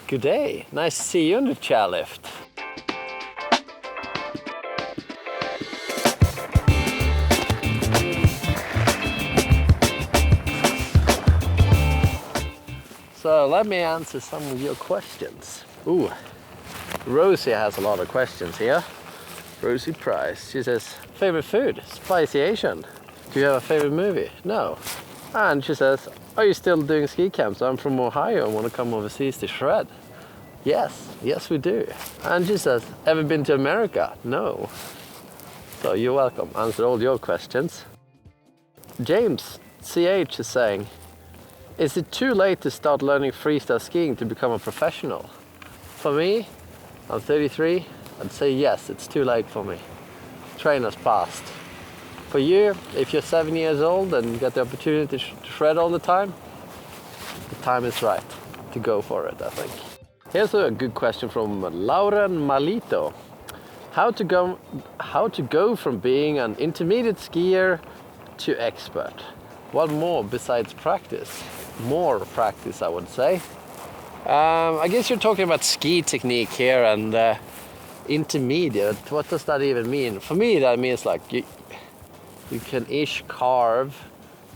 Good day. Nice to see you on the chairlift. So let me answer some of your questions. Ooh, Rosie has a lot of questions here. Rosie Price. She says, favorite food? Spicy Asian. Do you have a favorite movie? No. And she says, are you still doing ski camps? I'm from Ohio and want to come overseas to shred. Yes we do. And she says, ever been to America? No. So you're welcome. Answer all your questions. James CH is saying, is it too late to start learning freestyle skiing to become a professional? For me, I'm 33, I'd say yes, it's too late for me. Trainer's passed. For you, if you're 7 years old and you get the opportunity to shred all the time is right to go for it, I think. Here's a good question from Lauren Malito. How to go from being an intermediate skier to expert? What more besides practice? More practice, I would say. I guess you're talking about ski technique here and intermediate. What does that even mean? For me, that means like you can ish carve,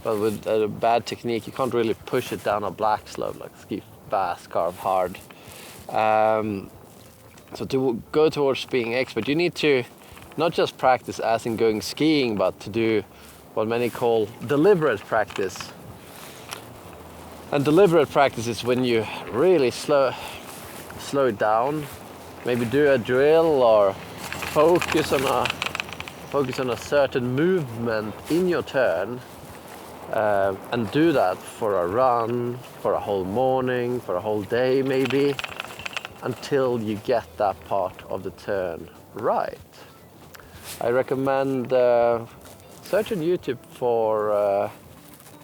but with a bad technique, you can't really push it down a black slope like ski fast, carve hard. So to go towards being expert, you need to not just practice as in going skiing, but to do what many call deliberate practice. And deliberate practice is when you really slow it down, maybe do a drill or focus on a certain movement in your turn, and do that for a run, for a whole morning, for a whole day maybe, until you get that part of the turn right. I recommend search on YouTube for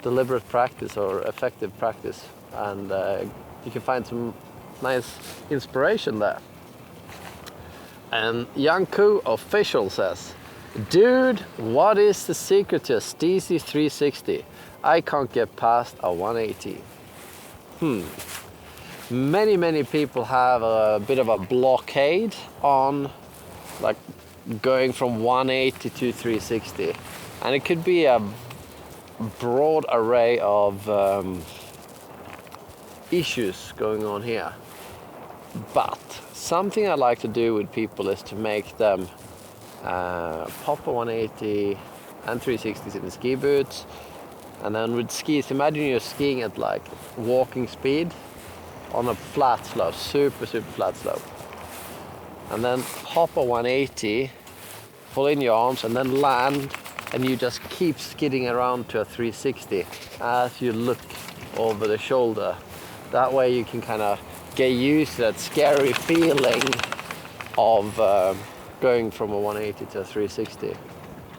deliberate practice or effective practice, and you can find some nice inspiration there. And Yanku Official says, dude, what is the secret to a steezy 360? I can't get past a 180. Many people have a bit of a blockade on like going from 180 to 360, and it could be a broad array of issues going on here. But something I like to do with people is to make them pop a 180 and 360s in the ski boots, and then with skis, imagine you're skiing at like walking speed on a flat slope, super flat slope, and then pop a 180, pull in your arms, and then land, and you just keep skidding around to a 360 as you look over the shoulder. That way you can kind of get used to that scary feeling of going from a 180 to a 360.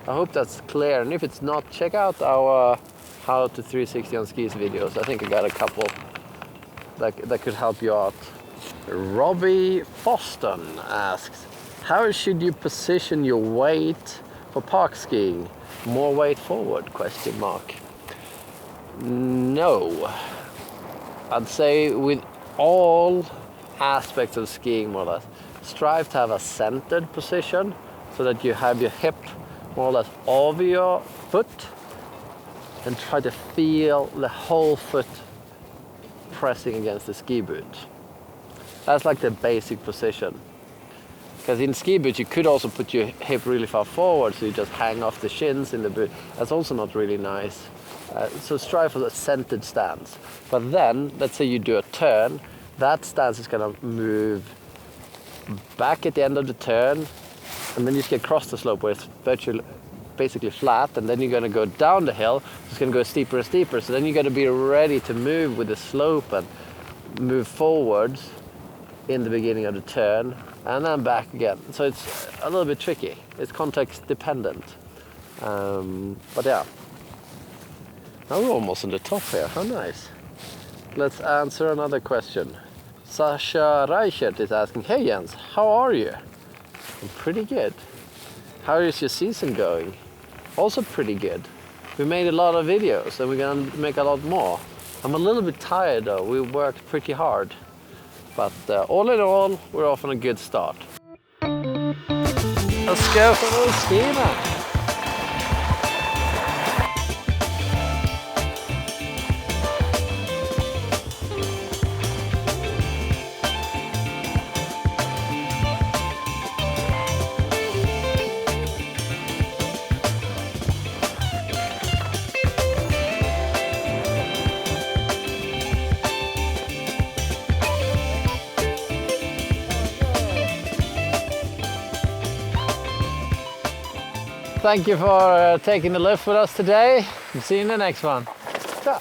I hope that's clear, and if it's not, check out our how to 360 on skis videos. I think I got a couple that could help you out. Robbie Foston asks, how should you position your weight for park skiing? More weight forward, question mark. No. I'd say with all aspects of skiing, more or less, strive to have a centered position so that you have your hip more or less over your foot, and try to feel the whole foot pressing against the ski boot. That's like the basic position. Because in ski boots, you could also put your hip really far forward, so you just hang off the shins in the boot. That's also not really nice. So strive for the centered stance. But then, let's say you do a turn, that stance is going to move back at the end of the turn, and then you get across the slope where it's basically flat, and then you're going to go down the hill, it's going to go steeper and steeper. So then you're going to be ready to move with the slope and move forwards in the beginning of the turn, and then back again. So it's a little bit tricky. It's context dependent. But yeah. Now we're almost on the top here. How nice. Let's answer another question. Sasha Reichert is asking, hey Jens, how are you? I'm pretty good. How is your season going? Also pretty good. We made a lot of videos and we're gonna make a lot more. I'm a little bit tired though. We worked pretty hard. But all in all, we're off on a good start. Let's go for those ski, man. Thank you for taking the lift with us today. See you in the next one. Ciao.